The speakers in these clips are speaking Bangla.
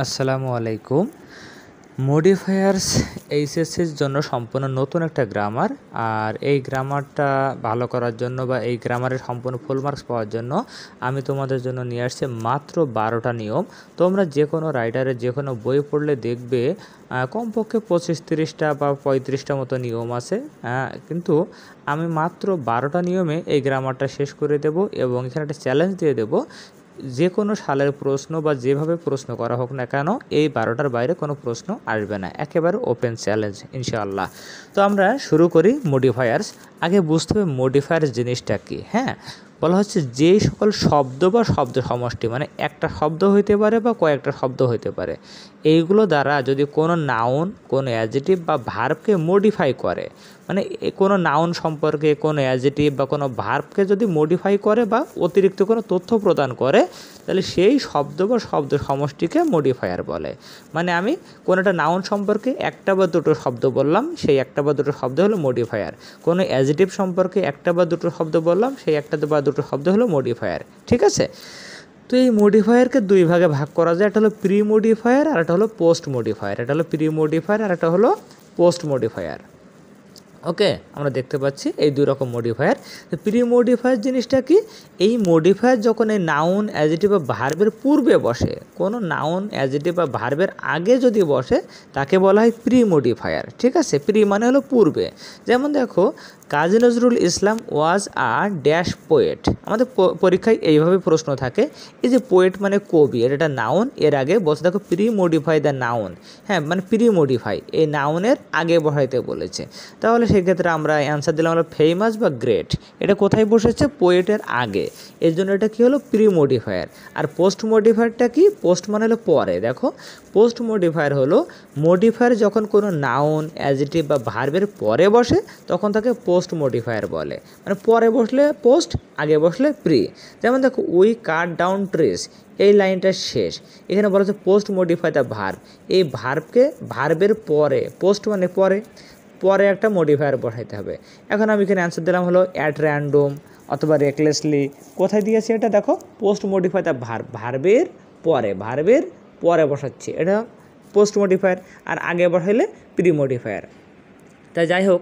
আসসালামু আলাইকুম। মডিফায়ার্স এইচএসসির জন্য সম্পূর্ণ নতুন একটা গ্রামার। আর এই গ্রামারটা ভালো করার জন্য বা এই গ্রামারের সম্পূর্ণ ফুল মার্কস পাওয়ার জন্য আমি তোমাদের জন্য নিয়ে আসছি মাত্র 12টা নিয়ম। তোমরা যে কোনো রাইটারের যে কোনো বই পড়লে দেখবে কমপক্ষে 25-30টা বা 35টা মতো নিয়ম আছে, কিন্তু আমি মাত্র 12টা নিয়মে এই গ্রামারটা শেষ করে দেব এবং এখানে একটা চ্যালেঞ্জ দিয়ে দেবো। যে কোনো সালের প্রশ্ন বা যেভাবে প্রশ্ন করা হোক না কেন এই 12টার বাইরে কোনো প্রশ্ন আসবে না, একেবারে ওপেন চ্যালেঞ্জ ইনশাআল্লাহ। তো আমরা শুরু করি মডিফায়ার্স। আগে বুঝতে হবে মডিফায়ার্স জিনিসটা কী। বলা হচ্ছে যেই সকল শব্দ বা শব্দ সমষ্টি, মানে একটা শব্দ হইতে পারে বা কয়েকটা শব্দ হইতে পারে, এইগুলো দ্বারা যদি কোনো নাউন, কোনো অ্যাডজেক্টিভ বা ভার্বকে মডিফাই করে, মানে কোনো নাউন সম্পর্কে কোনো অ্যাডজেক্টিভ বা কোনো ভার্বকে যদি মডিফাই করে বা অতিরিক্ত কোনো তথ্য প্রদান করে, তাহলে সেই শব্দ বা শব্দ সমষ্টিকে মডিফায়ার বলে। মানে আমি কোনো একটা নাউন সম্পর্কে একটা বা দুটো শব্দ বললাম, সেই একটা বা দুটো শব্দ হলো মডিফায়ার। কোনো অ্যাডজেক্টিভ সম্পর্কে একটা বা দুটো শব্দ বললাম, সেই একটা বা দুটো শব্দ হলো মডিফায়ার। ঠিক আছে? তো এই মডিফায়ারকে দুই ভাগে ভাগ করা যায়। একটা হলো প্রি মডিফায়ার আর একটা হলো পোস্ট মডিফায়ার। এটা হলো প্রি মডিফায়ার আর একটা হলো পোস্ট মডিফায়ার। ওকে, আমরা দেখতে পাচ্ছি এই দুই রকম মডিফায়ার। তো প্রি মডিফায়ার জিনিসটা কি? এই মডিফায়ার যখন এই নাউন, অ্যাডজেক্টিভ বা ভার্বের পূর্বে বসে, কোনো নাউন, অ্যাডজেক্টিভ বা ভার্বের আগে যদি বসে, তাকে বলা হয় প্রি মডিফায়ার। ঠিক আছে? প্রি মানে হলো পূর্বে। যেমন দেখো, কাজী নজরুল ইসলাম ওয়াজ আ ড্যাশ পোয়েট। আমাদের পরীক্ষায় এইভাবে প্রশ্ন থাকে, এই যে পোয়েট মানে কবি, এটা নাউন, এর আগে বসে দেখো প্রি মডিফাই দ্য নাউন। মানে প্রি মডিফাই এই নাউনের আগে বসাইতে বলেছে। তাহলে সেক্ষেত্রে আমরা অ্যান্সার দিলাম হলো ফেমাস বা গ্রেট। এটা কোথায় বসেছে? পোয়েটের আগে। এর জন্য এটা কি হলো? Pre modifier. আর পোস্ট মডিফায়ারটা কি? পোস্ট মানে হলো পরে। দেখো, পোস্ট মডিফায়ার হলো মডিফায়ার যখন কোনো নাউন, অ্যাডজেক্টিভ বা ভার্বের পরে বসে তখন তাকে পোস্ট মডিফায়ার বলে। মানে পরে বসলে পোস্ট, আগে বসলে প্রি। যেমন দেখো, উই কাট ডাউন ট্রিস, এই লাইনটা শেষ। এখানে বলা হচ্ছে পোস্ট মডিফাই দ্য ভার্ব। এই ভার্বকে ভার্বের পরে, পোস্ট মানে পরে, পরে একটা মডিফায়ার বসাইতে হবে। এখন আমি এখানে অ্যান্সার দিলাম হলো অ্যাট র্যান্ডম অথবা রেকলেসলি। কোথায় দিয়েছি এটা? দেখো, পোস্ট মডিফাই দ্য ভার্ব, ভার্বের পরে বসাচ্ছি, এটা পোস্ট মডিফায়ার। আর আগে বসাইলে প্রি মডিফায়ার। তাই যাই হোক,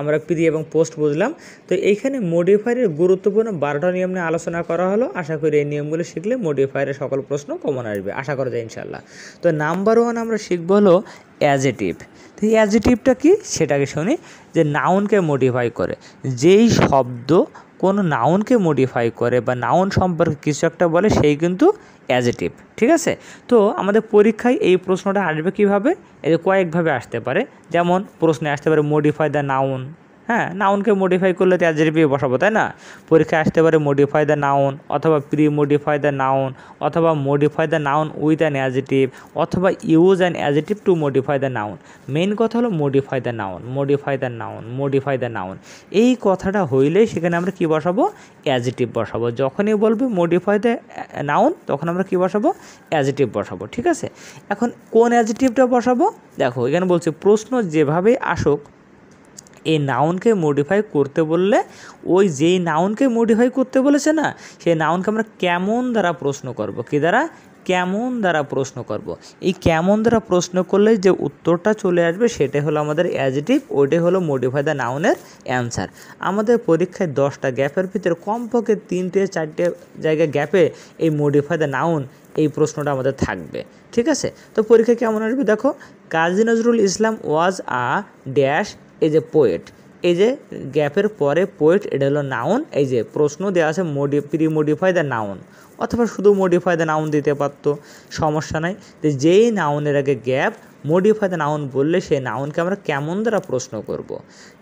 আমরা প্রি এবং পোস্ট বুঝলাম। তো এইখানে মডিফায়ারের গুরুত্বপূর্ণ 12টা নিয়ম নিয়ে আলোচনা করা হলো। আশা করি এই নিয়মগুলো শিখলে মডিফায়ারের সকল প্রশ্ন কমন আসবে, আশা করা যায় ইনশাল্লাহ। তো নাম্বার 1 আমরা শিখবো হলো অ্যাডজেক্টিভ। তো এই অ্যাডজেক্টিভটা কি সেটাকে শুনি। যে নাউনকে মডিফাই করে, যেই শব্দ কোনো নাউনকে মডিফাই করে বা নাউন সম্পর্কে কিছু একটা বলে, সেই কিন্তু অ্যাডজেক্টিভ। ঠিক আছে? তো আমাদের পরীক্ষায় এই প্রশ্নটা আসবে কীভাবে? এই যে কয়েকভাবে আসতে পারে। যেমন প্রশ্নে আসতে পারে মডিফাই দ্য নাউন। নাউনকে মডিফাই করলে তো অ্যাডজেক্টিভ বসাবো, তাই না? পরীক্ষায় আসতে পারে মডিফাই দ্য নাউন, অথবা প্রি মডিফাই দ্য নাউন, অথবা modify the noun with an adjective, অথবা use an adjective to modify the noun. Main কথা হলো modify the noun, modify the noun, modify the noun. এই কথাটা হইলেই সেখানে আমরা কী বসাবো? অ্যাডজেক্টিভ বসাবো। যখনই বলবে মডিফাই দ্য নাউন, তখন আমরা কী বসাবো? অ্যাডজেক্টিভ বসাবো। ঠিক আছে? এখন কোন অ্যাডজেক্টিভটা বসাবো? দেখো, এখানে বলছে প্রশ্ন যেভাবে আসুক, এই নাউনকে মডিফাই করতে বললে, ওই যেই নাউনকে মডিফাই করতে বলেছে না, সেই নাউনকে আমরা কেমন দ্বারা প্রশ্ন করব। কী দ্বারা? কেমন দ্বারা প্রশ্ন করব। এই কেমন দ্বারা প্রশ্ন করলে যে উত্তরটা চলে আসবে, সেটাই হলো আমাদের অ্যাডজেক্টিভ, ওইটাই হলো মডিফাই দ্য নাউনের অ্যান্সার। আমাদের পরীক্ষায় 10টা গ্যাপের ভিতরে কমপক্ষে 3-4টে জায়গায় গ্যাপে এই মডিফাই দ্য নাউন, এই প্রশ্নটা আমাদের থাকবে। ঠিক আছে? তো পরীক্ষায় কেমন আসবে? দেখো, কাজী নজরুল ইসলাম ওয়াজ আ ড্যাশ, এই যে পোয়েট, এই যে গ্যাপের পরে পোয়েট, এটা হলো নাউন। এই যে প্রশ্ন দেওয়া আছে প্রি মডিফাই দ্য নাউন, অথবা শুধু মডিফাই দ্য নাউন দিতে পারতো, সমস্যা নাই। যে যেই নাউনের আগে গ্যাপ, মডিফাই দ্য নাউন বললে সেই নাউনকে আমরা কেমন দ্বারা প্রশ্ন করব।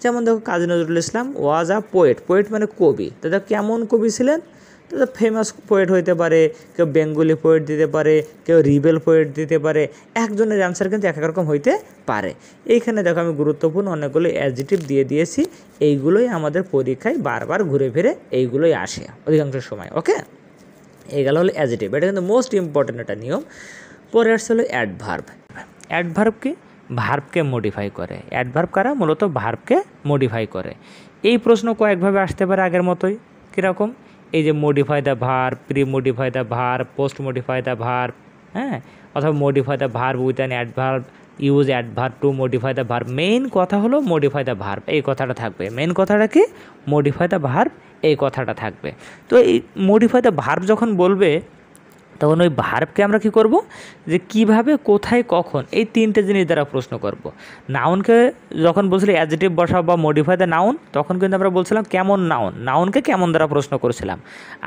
যেমন দেখো, কাজী নজরুল ইসলাম ওয়াজ আ পোয়েট, পোয়েট মানে কবি, তাদের কেমন কবি ছিলেন? তাদের ফেমাস পোয়েট হইতে পারে, কেউ বেঙ্গলি পোয়েট দিতে পারে, কেউ রিবেল পোয়েট দিতে পারে। একজনের অ্যান্সার কিন্তু এক এক রকম হইতে পারে। এইখানে দেখো, আমি গুরুত্বপূর্ণ অনেকগুলো অ্যাডজেক্টিভ দিয়ে দিয়েছি। এইগুলোই আমাদের পরীক্ষায় বারবার ঘুরে ফিরে এইগুলোই আসে অধিকাংশ সময়। ওকে, এই গেল হলো অ্যাডজেক্টিভ, এটা কিন্তু মোস্ট ইম্পর্ট্যান্ট একটা নিয়ম। পরে আসছে হলো অ্যাডভার্ব। অ্যাডভার্ব কি? ভার্বকে মডিফাই করে। অ্যাডভার্ব কারা? মূলত ভার্বকে মডিফাই করে। এই প্রশ্ন কয়েকভাবে আসতে পারে আগের মতোই। কীরকম? এই যে modify the verb, pre modify the verb, post modify the verb, হ্যাঁ, অথবা modify the verb with an adverb, use adverb to modify the verb. Main কথা হলো মডিফাই দ্য ভার্ব, এই কথাটা থাকবে। মেইন কথাটা কি? মডিফাই দ্য ভার্ব, এই কথাটা থাকবে। তো এই মডিফাই দ্য ভার্ব যখন বলবে তখন ওই ভার্বকে আমরা কি করব, যে কিভাবে, কোথায়, কখন, এই তিনটে জিনিস দ্বারা প্রশ্ন করব। নাউনকে যখন বলছিল অ্যাডজেক্টিভ বসাও বা মডিফাই দ্য নাউন, তখন কিন্তু আমরা বলছিলাম কেমন নাউন, নাউনকে কেমন দ্বারা প্রশ্ন করেছিলাম।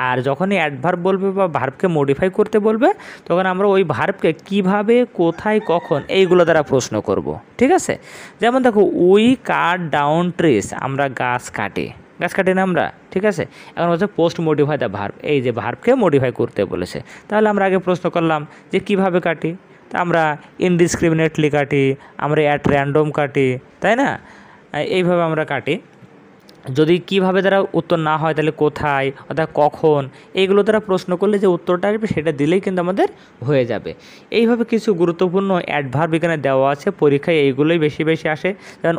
আর যখনই অ্যাডভার্ব বলবে বা ভার্বকে মডিফাই করতে বলবে, তখন আমরা ওই ভার্বকে কিভাবে, কোথায়, কখন, এইগুলো দ্বারা প্রশ্ন করব। ঠিক আছে? যেমন দেখো, উই কাট ডাউন ট্রিস, আমরা গাছ কাটি না আমরা। ঠিক আছে? এখন হচ্ছে পোস্ট মডিফাই দ্য ভার্ব, এই যে ভার্বকে মডিফাই করতে বলেছে। তাহলে আমরা আগে প্রশ্ন করলাম যে কিভাবে কাটি, তা আমরা ইনডিসক্রিমিনেটলি কাটি, আমরা অ্যাট র্যান্ডম কাটি, তাই না? এইভাবে আমরা কাটি। যদি কিভাবে দ্বারা উত্তর না হয় তাহলে কোথায় অর্থাৎ কখন, এইগুলো দ্বারা প্রশ্ন করলে যে উত্তরটা আসবে সেটা দিলেই কিন্তু আমাদের হয়ে যাবে। এইভাবে কিছু গুরুত্বপূর্ণ অ্যাডভার্ব এখানে দেওয়া আছে, পরীক্ষায় এইগুলোই বেশি আসে। যেমন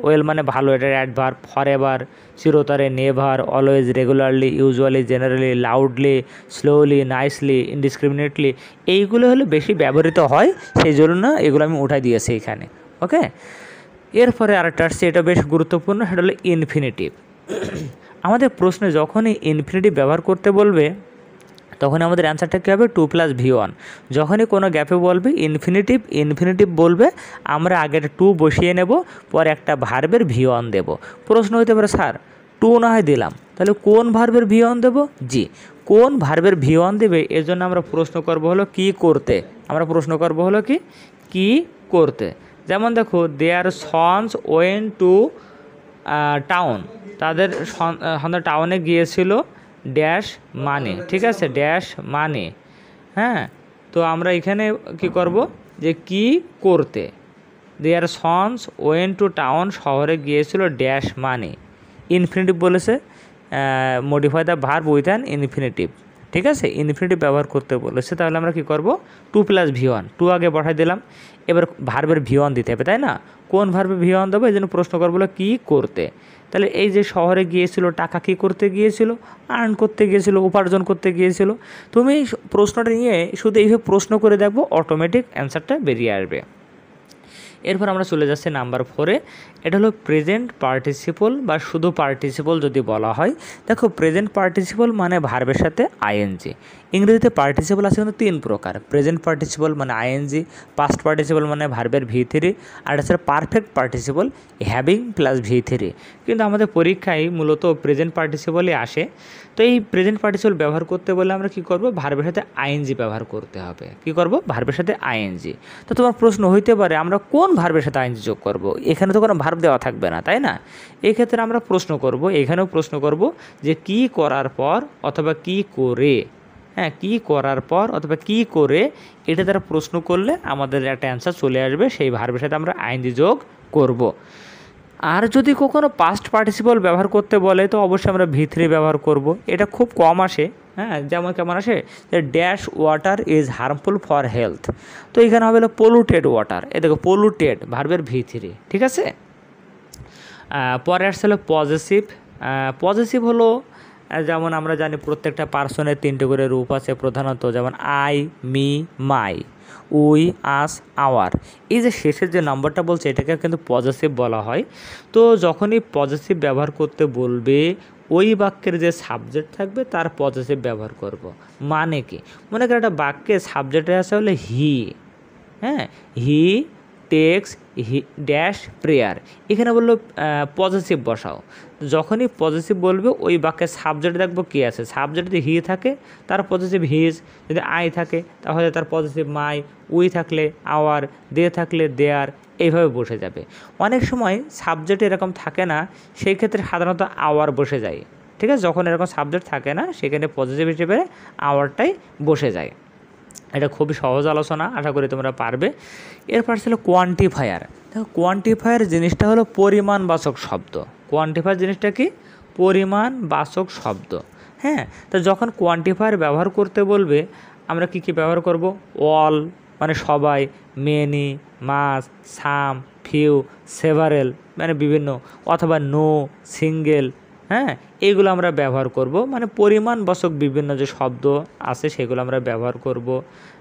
ওয়েল মানে ভালো, এটার অ্যাডভার্ব। ফরএভার, চিরতরে, never, always, regularly, usually, generally, loudly, slowly, nicely, indiscriminately, এইগুলো হলে বেশি ব্যবহৃত হয়, সেই জন্য এগুলো আমি উঠাই দিয়েছি এখানে। ওকে, এরপরে আরেকটা আসছে, এটা বেশ গুরুত্বপূর্ণ, সেটা হলো ইনফিনিটিভ। আমাদের প্রশ্নে যখনই ইনফিনিটিভ ব্যবহার করতে বলবে তখন আমাদের অ্যান্সারটা কী হবে? 2+V1। যখনই কোনো গ্যাপে বলবে ইনফিনিটিভ বলবে, আমরা আগে 2 বসিয়ে নেব, পরে একটা ভার্বের V1 দেব। প্রশ্ন হতে পারে, স্যার 2 না হয় দিলাম, তাহলে কোন ভার্বের V1 দেব? জি, কোন ভার্বের V1 দেবে, এর জন্য আমরা প্রশ্ন করব হলো কি করতে। আমরা প্রশ্ন করব হলো কি করতে। যেমন দেখো, দেয়ার সন্স ওয়েন টু টাউন, তাদের সন্তান টাউনে গিয়েছিল ড্যাশ মানে। ঠিক আছে? ড্যাশ মানে। হ্যাঁ, তো আমরা এখানে কি করব, যে কি করতে। দেয়ার সন্স ওয়েন টু টাউন, শহরে গিয়েছিল ড্যাশ মানে। ইনফিনিটিভ বলেছে, modify the verb with an infinitive. ঠিক আছে? ইনফিনিটিভ ব্যবহার করতে বলেছে, তাহলে আমরা কি করব? 2+V1, 2 আগে বসাই দিলাম। এবার ভার্বের V1 দিতে হবে, তাই না? কোন ভার্বে V1 দেবো, এই জন্য প্রশ্ন করবো কি করতে। তাহলে এই যে শহরে গিয়েছিল, টাকা কী করতে গিয়েছিল? আর্ন করতে গিয়েছিল, উপার্জন করতে গিয়েছিল। তুমি প্রশ্নটা নিয়ে শুধু এইভাবে প্রশ্ন করে দেখবো, অটোমেটিক অ্যান্সারটা বেরিয়ে আসবে। এরপর আমরা চলে যাচ্ছি নাম্বার 4-এ। এটা হলো প্রেজেন্ট পার্টিসিপল বা শুধু পার্টিসিপল যদি বলা হয়। দেখো, প্রেজেন্ট পার্টিসিপল মানে ভার্বের সাথে আইএনজি। ইংরেজিতে পার্টিসিপল আছে কিন্তু 3 প্রকার। প্রেজেন্ট পার্টিসিপল মানে আইএনজি, পাস্ট পার্টিসিপল মানে ভার্বের V3, আর এটা perfect participle having plus V3। কিন্তু আমাদের পরীক্ষায় মূলত প্রেজেন্ট পার্টিসিপলই আসে। তো এই প্রেজেন্ট পার্টিসিপল ব্যবহার করতে বলে আমরা কি করব? ভার্বের সাথে আইএনজি ব্যবহার করতে হবে। কি করব? ভার্বের সাথে আইএনজি। তো তোমার প্রশ্ন হইতে পারে, আমরা কোন ভার্বের সাথে আইএনজি যোগ করব? এখানে তো কোনো ভার্ব দেওয়া থাকবে না, তাই না? এই ক্ষেত্রে আমরা প্রশ্ন করব, এখানেও প্রশ্ন করব যে কি করার পর অথবা কি করে। হ্যাঁ, কি করার পর অথবা কি করে, এটা দ্বারা প্রশ্ন করলে আমাদের একটা অ্যান্সার চলে আসবে, সেই ভার্বের সাথে আমরা আইএনজি যোগ করব। আর যদি কখনো পাস্ট পার্টিসিপল ব্যবহার করতে বলে তো অবশ্যই আমরা V3 ব্যবহার করব। এটা খুব কম আসে। হ্যাঁ, যেমন কেমন আসে, যে dash water is harmful for health. তো এখানে হবে হলো পলুটেড ওয়াটার। এ দেখো, পলুটেড ভার্বের V3। ঠিক আছে? পরে আসছে হলো পজেসিভ। পজেসিভ হলো, যেমন আমরা জানি প্রত্যেকটা পার্সনের 3টে করে রূপ আছে প্রধানত, যেমন I, me, my, we, us, our. এই যে শেষের যে নাম্বারটা বলছে, এটাকে কিন্তু পজেসিভ বলা হয়। তো যখনই পজেসিভ ব্যবহার করতে বলবে, ওই বাক্যের যে সাবজেক্ট থাকবে তার পজেসিভ ব্যবহার করব। মানে কি, মনে করেন একটা বাক্যে সাবজেক্টে আছে হলে হি। হ্যাঁ, হি টেক্স ড্যাশ প্রেয়ার, এখানে বললো পজিটিভ বসাও। যখনই পজিটিভ বলবে ওই বাক্যের সাবজেক্ট দেখবো কী আছে। সাবজেক্ট যদি হি থাকে তার পজিটিভ হিজ, যদি আই থাকে তাহলে তার পজিটিভ মাই, উই থাকলে আওয়ার, দে থাকলে দেয়ার, এইভাবে বসে যাবে। অনেক সময় সাবজেক্ট এরকম থাকে না, সেই ক্ষেত্রে সাধারণত আওয়ার বসে যায়। ঠিক আছে? যখন এরকম সাবজেক্ট থাকে না, সেখানে পজিটিভ হিসেবে আওয়ারটাই বসে যায়। এটা খুবই সহজ আলোচনা, আশা করি তোমরা পারবে। এরপর ছিল কোয়ান্টিফায়ার। দেখো, কোয়ান্টিফায়ার জিনিসটা হলো পরিমাণবাচক শব্দ। কোয়ান্টিফায়ার জিনিসটা কি? পরিমাণবাচক শব্দ। হ্যাঁ, তো যখন কোয়ান্টিফায়ার ব্যবহার করতে বলবে, আমরা কি ব্যবহার করব? অল মানে সবাই, মেনি, মাস, সাম, ফিউ, সেভারেল মানে বিভিন্ন, অথবা নো, সিঙ্গেল। হ্যাঁ, এইগুলো আমরা ব্যবহার করব, মানে পরিমাণবাচক বিভিন্ন যে শব্দ আছে সেগুলো আমরা ব্যবহার করব,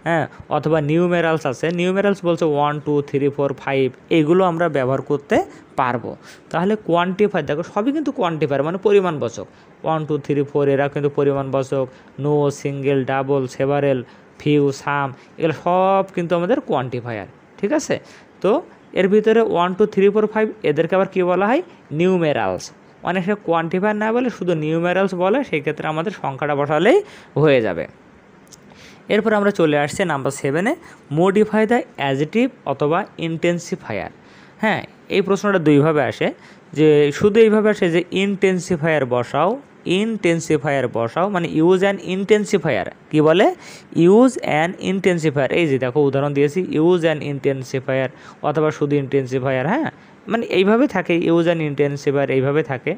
হ্যাঁ। অথবা নিউমেরালস আছে, নিউমেরালস বলছে 1 2 3 4 5, এইগুলো আমরা ব্যবহার করতে পারবো। তাহলে কোয়ান্টিফায়ার দেখো সবই কিন্তু কোয়ান্টিফায়ার, মানে পরিমাণবাচক। 1 2 3 4 এরা কিন্তু পরিমাণবাচক। No, single, double, several, few, some, এগুলো সব কিন্তু আমাদের কোয়ান্টিফায়ার, ঠিক আছে। তো এর ভিতরে 1 2 3 4 5 এদেরকে আবার কী বলা হয়? নিউমেরালস। অনেক সময় কোয়ান্টিফায়ার না বলে শুধু নিউমেরালস বলে, সেই ক্ষেত্রে আমাদের সংখ্যাটা বসালেই হয়ে যাবে। এরপর আমরা চলে আসছি নাম্বার 7-এ, মডিফাই দ্য অ্যাডজেক্টিভ অথবা ইন্টেন্সিফায়ার। হ্যাঁ, এই প্রশ্নটা দুইভাবে আসে, যে শুধু এইভাবে আসে যে ইন্টেন্সিফায়ার বসাও, মানে ইউজ অ্যান ইন্টেন্সিফায়ার। কি বলে? Use an intensifier. এই যে দেখো উদাহরণ দিয়েছি, ইউজ অ্যান ইন্টেন্সিফায়ার অথবা শুধু ইন্টেন্সিফায়ার, হ্যাঁ, মানে এইভাবে থাকে, ইউজ অ্যান ইন্টেন্সিফায়ার এইভাবে থাকে।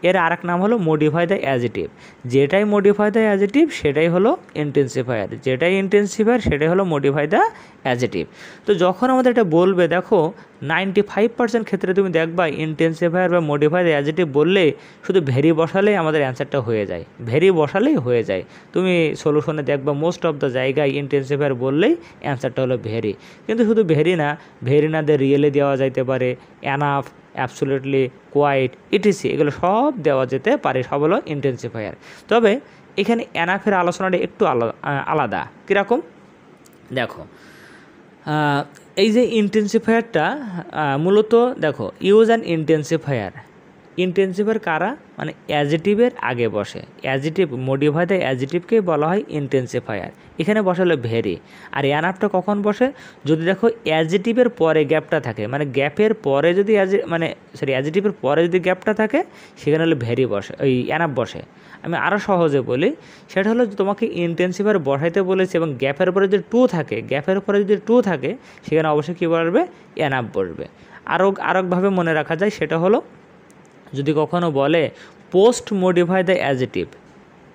এর আরেক নাম হলো মডিফাই দ্য অ্যাডজেক্টিভ। যেটাই মডিফাই দ্য অ্যাডজেক্টিভ সেটাই হলো ইন্টেন্সিফায়ার, যেটাই ইন্টেন্সিফায়ার সেটাই হলো মডিফাই দ্য অ্যাডজেক্টিভ। তো যখন আমাদের এটা বলবে, দেখো 95% ক্ষেত্রে তুমি দেখবা ইন্টেন্সিফায়ার বা মডিফাই দ্য অ্যাডজেক্টিভ বললে শুধু ভেরি বসালেই আমাদের অ্যান্সারটা হয়ে যায়, ভেরি বসালেই হয়ে যায়। তুমি সলিউশনে দেখবা মোস্ট অফ দ্য জায়গায় ইন্টেন্সিফায়ার বললেই অ্যান্সারটা হলো ভেরি। কিন্তু শুধু ভেরি না দিয়ে রিয়েলি দেওয়া যাইতে পারে, এনাফ, অ্যাবসোলিউটলি, কোয়াইট, ইটিসি, এগুলো সব দেওয়া যেতে পারে, সব হলো ইন্টেন্সিফায়ার। তবে এখানে এনাফের আলোচনাটা একটু আলাদা। কীরকম? দেখো, এই যে ইন্টেন্সিফায়ারটা মূলত দেখো, ইউজ অ্যান ইন্টেন্সিফায়ার কারা? মানে অ্যাডজেক্টিভের আগে বসে। অ্যাডজেক্টিভ, মডিফাই দ্য অ্যাডজেক্টিভকেই বলা হয় ইন্টেন্সিফায়ার। এখানে বসালে ভেরি। আর এনাফটা কখন বসে? যদি দেখো অ্যাডজেক্টিভের পরে গ্যাপটা থাকে, মানে গ্যাপের পরে যদি অ্যাডজেক্টিভের পরে যদি গ্যাপটা থাকে সেখানে হলে ভেরি বসে, ওই এনাফ বসে। আমি আরও সহজে বলি, সেটা হলো তোমাকে ইন্টেন্সিফায়ার বসাইতে বলেছে এবং গ্যাপের পরে যদি টু থাকে সেখানে অবশ্যই কী বলবে? এনাফ বসবে। আরেকভাবে মনে রাখা যায়, সেটা হলো যদি কখনো বলে পোস্ট মডিফাই দ্য অ্যাডজেক্টিভ,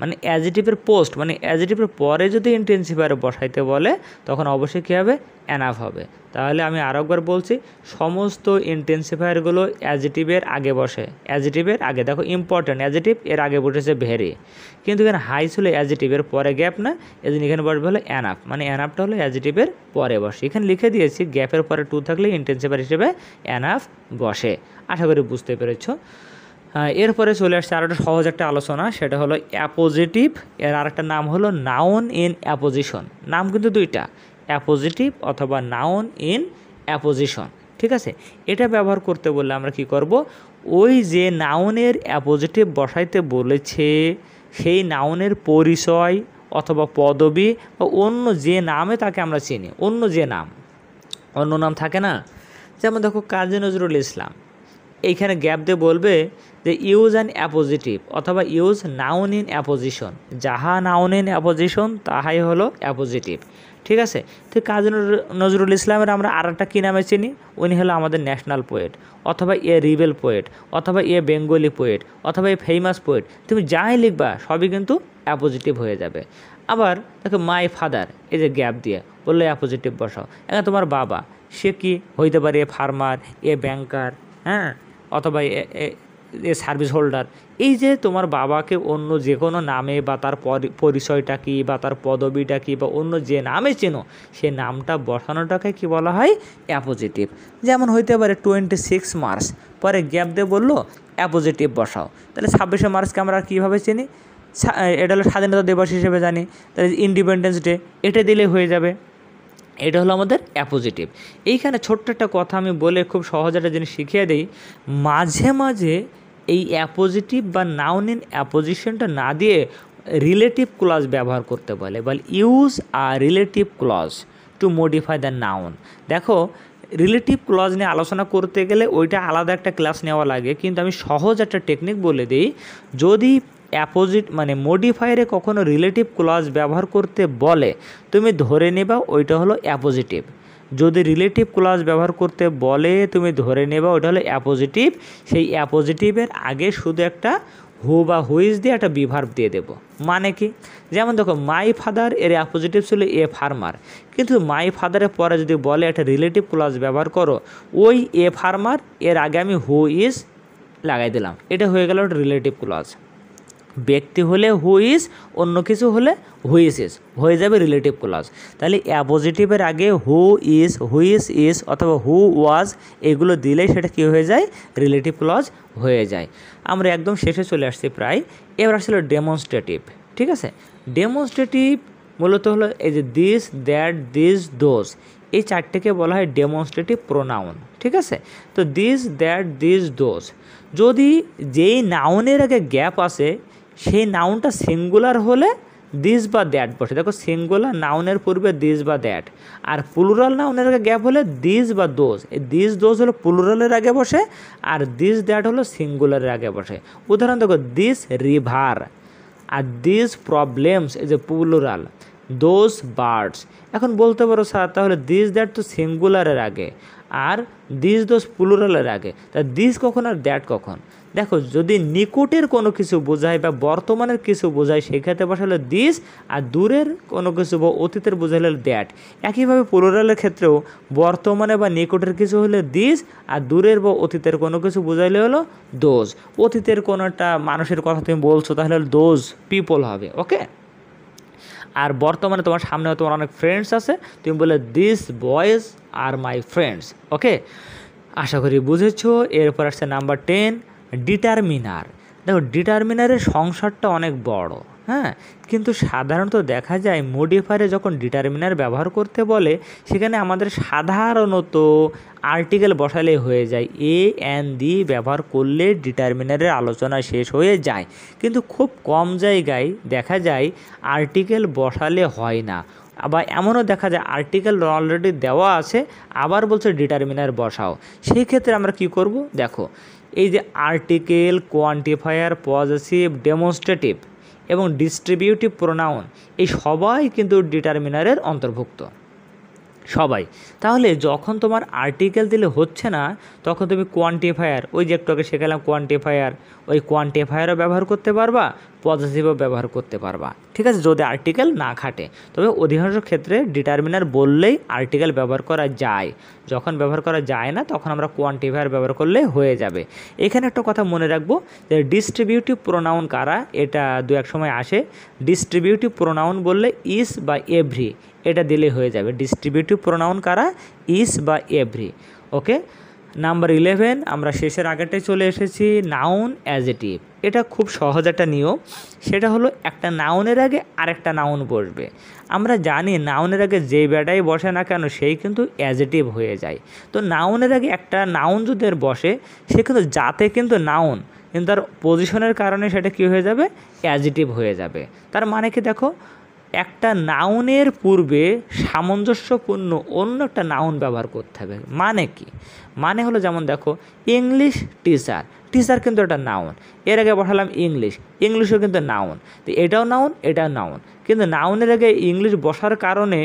মানে অ্যাডজেক্টিভের পোস্ট, মানে অ্যাডজেক্টিভের পরে যদি ইন্টেন্সিফায়ার বসাইতে বলে তখন অবশ্যই কী হবে? এনাফ হবে। তাহলে আমি আরেকবার বলছি, সমস্ত ইন্টেন্সিফায়ারগুলো অ্যাডজেক্টিভের আগে বসে। অ্যাডজেক্টিভের আগে দেখো, ইম্পর্ট্যান্ট অ্যাডজেক্টিভ, এর আগে বসেছে ভেরি। কিন্তু এখানে হাই ছিল অ্যাডজেক্টিভের পরে গ্যাপ না, এজন্য এখানে বসবে হলো এনাফ, মানে এনাফটা হলো অ্যাডজেক্টিভের পরে বসে। এখানে লিখে দিয়েছি গ্যাপের পরে টু থাকলে ইন্টেন্সিফায়ার হিসেবে এনাফ বসে। আশা করি বুঝতে পেরেছো। এরপরে চলে আসছে আরেকটা সহজ একটা আলোচনা, সেটা হলো অ্যাপোজিটিভ। এর আরেকটা নাম হলো নাউন ইন অ্যাপোজিশন। নাম কিন্তু দুইটা, অ্যাপোজিটিভ অথবা নাউন ইন অ্যাপোজিশন, ঠিক আছে। এটা ব্যবহার করতে বললে আমরা কি করব? ওই যে নাউনের অ্যাপোজিটিভ বসাইতে বলেছে সেই নাউনের পরিচয় অথবা পদবি বা অন্য যে নামে তাকে আমরা চিনি, অন্য নাম থাকে না, যেমন দেখো কাজী নজরুল ইসলাম, এইখানে গ্যাপ দিয়ে বলবে যে ইউজ অ্যান অ্যাপোজিটিভ অথবা ইউজ নাউন ইন অ্যাপোজিশন। যাহা নাউন ইন অ্যাপোজিশন তাহাই হলো অ্যাপোজিটিভ, ঠিক আছে। তো কাজী নজরুল ইসলামের আমরা আর একটা কী নামে চিনি? উনি হলো আমাদের ন্যাশনাল পোয়েট, অথবা এ রিবেল পোয়েট, অথবা এ বেঙ্গলি পোয়েট, অথবা এ ফেমাস পোয়েট। তুমি যাই লিখবা সবই কিন্তু অ্যাপোজিটিভ হয়ে যাবে। আবার দেখো মাই ফাদার, এই যে গ্যাপ দিয়ে বললে অ্যাপোজিটিভ বসাও। এখন তোমার বাবা, সে কি হইতে পারে? এ ফার্মার, এ ব্যাংকার, হ্যাঁ, অথবা এ সার্ভিস হোল্ডার। এই যে তোমার বাবাকে অন্য যে কোনো নামে বা তার পরিচয়টা কী বা তার পদবিটা কী বা অন্য যে নামে চেনো সে নামটা বসানোটাকে কি বলা হয়? অ্যাপোজিটিভ। যেমন হইতে পারে 26 মার্চ, পরে গ্যাপ দিয়ে বললো অ্যাপোজিটিভ বসাও। তাহলে 26শে মার্চকে আমরা কীভাবে চিনি? এটা হলো স্বাধীনতা দিবস হিসেবে জানি, তাহলে ইন্ডিপেন্ডেন্স ডে, এটা দিলে হয়ে যাবে। এটা হলো আমাদের অ্যাপোজিটিভ। এইখানে ছোট্ট একটা কথা আমি বলে খুব সহজ একটা জিনিস শিখিয়ে দিই। মাঝে মাঝে এই অ্যাপোজিটিভ বা নাউন ইন অ্যাপোজিশনটা না দিয়ে রিলেটিভ ক্লজ ব্যবহার করতে বলে use a relative clause to modify the noun. দেখো, রিলেটিভ ক্লজ নিয়ে আলোচনা করতে গেলে ওইটা আলাদা একটা ক্লাস নেওয়া লাগে, কিন্তু আমি সহজ একটা টেকনিক বলে দিই। যদি মানে মডিফায়ারে কখনো রিলেটিভ ক্লজ ব্যবহার করতে বলে, তুমি ধরে নেবা ওইটা হলো অ্যাপোজিটিভ। যদি রিলেটিভ ক্লজ ব্যবহার করতে বলে তুমি ধরে নেবা ওইটা হলো অ্যাপোজিটিভ। সেই অ্যাপোজিটিভের আগে শুধু একটা হু বা হুইজ দিয়ে একটা বিভার্ব দিয়ে দেব। মানে কি? যেমন দেখো, মাই ফাদার এর অ্যাপোজিটিভ ছিল এ ফার্মার, কিন্তু মাই ফাদারের পরে যদি বলে একটা রিলেটিভ ক্লজ ব্যবহার করো, ওই এ ফার্মার এর আগে আমি হু ইজ লাগাই দিলাম, এটা হয়ে গেল একটা রিলেটিভ ক্লজ। ব্যক্তি হলে হু ইজ, অন্য কিছু হলে হুইচ ইজ, হয়ে যাবে রিলেটিভ ক্লজ। তাহলে অ্যাপোজিটিভের আগে হু ইজ, হুইচ ইজ অথবা হু ওয়াজ এগুলো দিলেই সেটা কী হয়ে যায়, রিলেটিভ ক্লজ হয়ে যায়। আমরা একদম শেষে চলে আসছি প্রায়। এবার আসলে ডেমনস্ট্রেটিভ, ঠিক আছে। ডেমনস্ট্রেটিভ মূলত হলো এই যে দিস, দ্যাট, দিস, দোজ, এই চারটেকে বলা হয় ডেমনস্ট্রেটিভ প্রোনাউন, ঠিক আছে। তো দিস, দ্যাট, দিস, দোজ, যদি যেই নাউনের আগে গ্যাপ আসে সেই নাউনটা সিঙ্গুলার হলে দিস বা দ্যাট বসে। দেখো সিঙ্গুলার নাউনের পূর্বে দিস বা দ্যাট, আর প্লুরাল নাউনের আগে গ্যাপ হলে দিস বা দোজ। এই দিস দোজ হলো প্লুরালের আগে বসে, আর দিস দ্যাট হলো সিঙ্গুলারের আগে বসে। উদাহরণ দেখো দিস রিভার, আর দিস প্রবলেমস এই যে প্লুরাল, দোজ বার্ডস। এখন বলতে পারো স্যার তাহলে দিস দ্যাট তো সিঙ্গুলারের আগে আর দিস দোজ প্লুরালের আগে, তা দিস কখন আর দ্যাট কখন? দেখো যদি নিকটের কোনো কিছু বোঝায় বা বর্তমানের কিছু বোঝায় সেক্ষেত্রে বসালে দিস, আর দূরের কোনো কিছু বা অতীতের বোঝালে দ্যাট। একইভাবে প্লুরালের ক্ষেত্রেও বর্তমানে বা নিকটের কিছু হলে দিস, আর দূরের বা অতীতের কোনো কিছু বোঝাইলে হলো দোজ। অতীতের কোনো একটা মানুষের কথা তুমি বলছো তাহলে দোজ পিপল হবে, ওকে। আর বর্তমানে তোমার সামনে তোমার অনেক ফ্রেন্ডস আছে, তুমি বলে দিস বয়েজ আর মাই ফ্রেন্ডস, ওকে। আশা করি বুঝেছো। এরপর আসছে নাম্বার 10, ডিটারমিনার। দেখো ডিটারমিনারের সংসারটা অনেক বড়, হ্যাঁ, কিন্তু সাধারণত দেখা যায় মডিফায়ারে যখন ডিটারমিনার ব্যবহার করতে বলে সেখানে আমাদের সাধারণত আর্টিকেল বসালে হয়ে যায়, এ এন দি ব্যবহার করলে ডিটারমিনারের আলোচনা শেষ হয়ে যায়। কিন্তু খুব কম জায়গায় দেখা যায় আর্টিকেল বসালে হয় না, আবার এমনও দেখা যায় আর্টিকেল অলরেডি দেওয়া আছে আবার বলছে ডিটারমিনার বসাও। সেই ক্ষেত্রে আমরা কি করব, দেখো এই যে আর্টিকেল, কোয়ান্টিফায়ার, পজেসিভ, ডেমনস্ট্রেটিভ এবং ডিস্ট্রিবিউটিভ প্রোনাউন এই সবাই কিন্তু ডিটারমিনারের অন্তর্ভুক্ত, সবাই। তাহলে যখন তোমার আর্টিকেল দিলে হচ্ছে না তখন তুমি কোয়ান্টিফায়ার, ওই যে একটু আগে শেখালাম কোয়ান্টিফায়ার, ওই কোয়ান্টিফায়ারও ব্যবহার করতে পারবা, পজিটিভও ব্যবহার করতে পারবা, ঠিক আছে, যদি আর্টিকেল না খাটে। তবে অধিকাংশ ক্ষেত্রে ডিটারমিনার বললেই আর্টিকেল ব্যবহার করা যায়, যখন ব্যবহার করা যায় না তখন আমরা কোয়ান্টিফায়ার ব্যবহার করলে হয়ে যাবে। এখানে একটা কথা মনে রাখবো যে ডিস্ট্রিবিউটিভ প্রোনাউন কারা, এটা দু এক সময় আসে। ডিস্ট্রিবিউটিভ প্রোনাউন বললে ইস বা এভরি এটা দিলে হয়ে যাবে। ডিস্ট্রিবিউটিভ প্রোনাউন কারা, ইস বা এভরি, ওকে। নাম্বার 11, আমরা শেষের আগেরটাই চলে এসেছি, নাউন অ্যাজেটিভ। এটা খুব সহজ একটা নিয়ম, সেটা হলো একটা নাউনের আগে আরেকটা নাউন বসবে। আমরা জানি নাউনের আগে যেই ব্যাটাই বসে না কেন সেই কিন্তু অ্যাজেটিভ হয়ে যায়। তো নাউনের আগে একটা নাউন যদি বসে সে কিন্তু যাতে কিন্তু নাউন, কিন্তু তার পজিশনের কারণে সেটা কী হয়ে যাবে, অ্যাজেটিভ হয়ে যাবে। তার মানে কি দেখো, একটা নাউনের পূর্বে সামঞ্জস্যপূর্ণ অন্য একটা নাউন ব্যবহার করতে হবে। মানে কি, মানে হলো যেমন দেখো ইংলিশ টিচার, টিচার কিন্তু একটা নাউন, এর আগে বসালাম ইংলিশ, ইংলিশও কিন্তু নাউন, তো এটাও নাউন এটাও নাউন, কিন্তু নাউনের আগে ইংলিশ বসার কারণে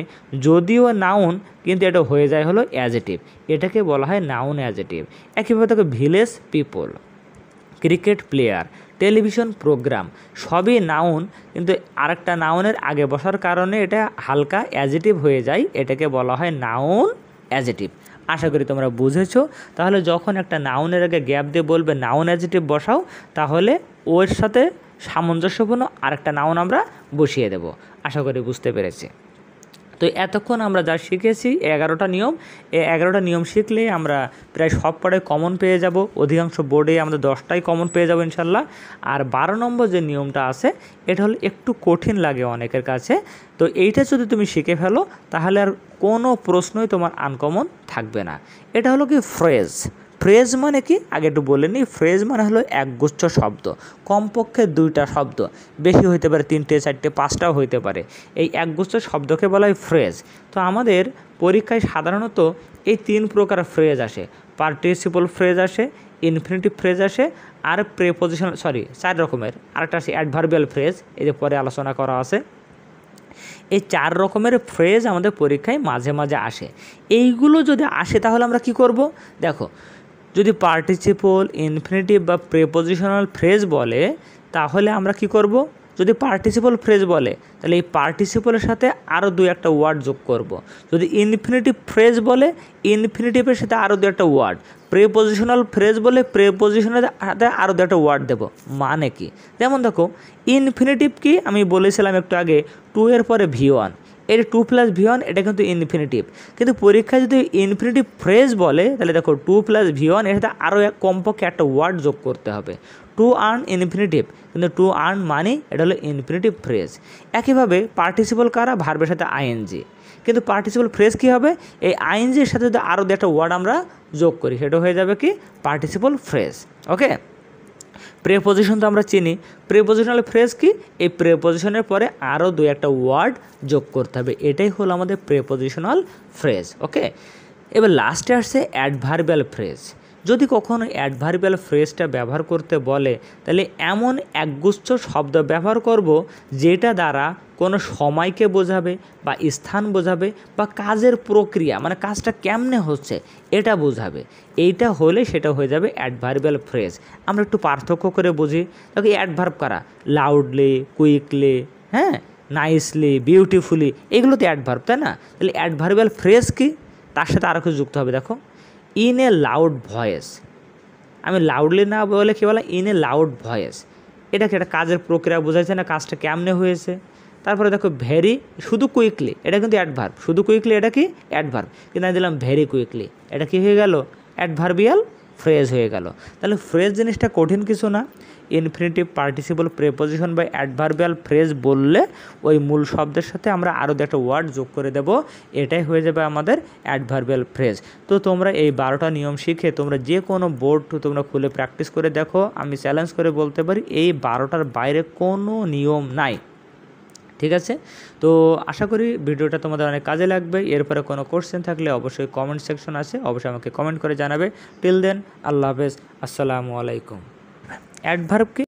যদিও নাউন কিন্তু এটা হয়ে যায় হলো অ্যাজেটিভ, এটাকে বলা হয় নাউন অ্যাজেটিভ। একইভাবে দেখো village people, cricket player, television programme, সবই নাউন, কিন্তু আরেকটা নাউনের আগে বসার কারণে এটা হালকা অ্যাজেটিভ হয়ে যায়, এটাকে বলা হয় নাউন অ্যাজেটিভ। আশা করি তোমরা বুঝেছো। তাহলে যখন একটা নাউনের আগে গ্যাপ দিয়ে বলবে নাউন অ্যাজেটিভ বসাও, তাহলে ওর সাথে সামঞ্জস্যপূর্ণ আরেকটা নাউন আমরা বসিয়ে দেব। আশা করি বুঝতে পেরেছি। তো এতক্ষণ আমরা যা শিখেছি 11টা নিয়ম, এই 11টা নিয়ম শিখলে আমরা প্রায় সব পড়ে কমন পেয়ে যাব। অধিকাংশ বোর্ডে আমরা 10টাই কমন পেয়ে যাব ইনশাল্লাহ। আর 12 নম্বর যে নিয়মটা আছে এটা হলো একটু কঠিন লাগে অনেকের কাছে, তো এইটা যদি তুমি শিখে ফেলো তাহলে আর কোনো প্রশ্নই তোমার আনকমন থাকবে না। এটা হলো কি ফ্রেজ। ফ্রেজ মানে কি আগে একটু বলে নিই। ফ্রেজ মানে হলো একগুচ্ছ শব্দ, কমপক্ষে 2টা শব্দ, বেশি হইতে পারে 3টে 4টে 5টাও হইতে পারে, এই একগুচ্ছ শব্দকে বলা হয় ফ্রেজ। তো আমাদের পরীক্ষায় সাধারণত এই 3 প্রকার ফ্রেজ আসে, পার্টিসিপল ফ্রেজ আসে, ইনফিনিটিভ ফ্রেজ আসে, আর প্রেপোজিশন 4 রকমের, আরেকটা আছে অ্যাডভার্বিয়াল ফ্রেজ, এই যে পরে আলোচনা করা আছে। এই 4 রকমের ফ্রেজ আমাদের পরীক্ষায় মাঝে মাঝে আসে। এইগুলো যদি আসে তাহলে আমরা কি করব, দেখো যদি পার্টিসিপল, ইনফিনিটিভ বা প্রেপোজিশনাল ফ্রেজ বলে তাহলে আমরা কি করব, যদি পার্টিসিপল ফ্রেজ বলে তাহলে এই পার্টিসিপলের সাথে আরও 2-1টা ওয়ার্ড যোগ করব। যদি ইনফিনিটিভ ফ্রেজ বলে ইনফিনিটিভের সাথে আরও 2-1টা ওয়ার্ড, প্রেপোজিশনাল ফ্রেজ বলে প্রেপোজিশনের সাথে আরও 2-1টা ওয়ার্ড দেবো। মানে কি, যেমন দেখো ইনফিনিটিভ কি আমি বলেছিলাম একটু আগে, 2 এর পরে V1, এর 2 + V1 এটা কিন্তু ইনফিনিটিভ। কিন্তু পরীক্ষায় যদি ইনফিনিটিভ ফ্রেজ বলে তাহলে দেখো 2 + V1 এর সাথে আরও কমপক্ষে একটা ওয়ার্ড যোগ করতে হবে। টু আর্ন ইনফিনিটিভ, কিন্তু টু আর্ন মানে এটা হলো ইনফিনিটিভ ফ্রেজ। একইভাবে পার্টিসিপল কারা, ভার্বের সাথে আইএনজি। কিন্তু পার্টিসিপল ফ্রেজ কী হবে, এই আইএনজির সাথে যদি আরও 2-1টা ওয়ার্ড আমরা যোগ করি সেটা হয়ে যাবে কি পার্টিসিপল ফ্রেজ। ওকে, প্রেপোজিশন তো আমরা চিনি, প্রেপোজিশনাল ফ্রেজ কি, এই প্রেপোজিশনের পরে আরও 2-1টা ওয়ার্ড যোগ করতে হবে, এটাই হলো আমাদের প্রেপোজিশনাল ফ্রেজ। ওকে, এবার লাস্টে আসছে অ্যাডভার্বিয়াল ফ্রেজ। যদি কখনো অ্যাডভার্বিয়াল ফ্রেজটা ব্যবহার করতে বলে তাহলে এমন একগুচ্ছ শব্দ ব্যবহার করব যেটা দ্বারা কোনো সময়কে বোঝাবে বা স্থান বোঝাবে বা কাজের প্রক্রিয়া মানে কাজটা কেমনে হচ্ছে এটা বোঝাবে। এইটা হলে সেটা হয়ে যাবে অ্যাডভার্বিয়াল ফ্রেজ। আমরা একটু পার্থক্য করে বুঝি। দেখো অ্যাডভার্ব কারা, লাউডলি, কুইকলি, হ্যাঁ, নাইসলি, বিউটিফুলি, এগুলো তো অ্যাডভার্ব, তাই না? তাহলে অ্যাডভার্বিয়াল ফ্রেজ কি, তার সাথে আরও কিছু যুক্ত হবে। দেখো ইন এ লাউড ভয়েস, আমি লাউডলি না বলে কী বলা, ইন এ লাউড ভয়েস, এটা কি একটা কাজের প্রক্রিয়া বোঝাচ্ছে না, কাজটা কেমনে হয়েছে। তারপরে দেখো ভেরি, শুধু কুইকলি, এটা কিন্তু অ্যাডভার্ব, শুধু কুইকলি এটা কি অ্যাডভার্ব, কিন্তু আমি দিলাম ভেরি কুইকলি, এটা কি হয়ে গেল অ্যাডভার্বিয়াল ফ্রেজ হয়ে গেল। তাহলে ফ্রেজ জিনিসটা কঠিন কিছু না, ইনফিনিটিভ, পার্টিসিপল, প্রেপোজিশন বা অ্যাডভার্বিয়াল ফ্রেজ বললে ওই মূল শব্দের সাথে আমরা আরও 2-1টা ওয়ার্ড যোগ করে দেব, এটাই হয়ে যাবে আমাদের অ্যাডভার্বিয়াল ফ্রেজ। তো তোমরা এই 12টা নিয়ম শিখে তোমরা যে কোনো বোর্ড তোমরা খুলে প্র্যাকটিস করে দেখো, আমি চ্যালেঞ্জ করে বলতে পারি এই 12টার বাইরে কোনো নিয়ম নাই। ঠিক আছে, তো আশা করি ভিডিওটা তোমাদের অনেক কাজে লাগবে। এরপরে কোনো কোশ্চেন থাকলে অবশ্যই কমেন্ট সেকশন আছে, অবশ্যই আমাকে কমেন্ট করে জানাবে। টিল দেন, আল্লাহ হাফেজ, আসসালামু আলাইকুম। অ্যাডভার্ব কি,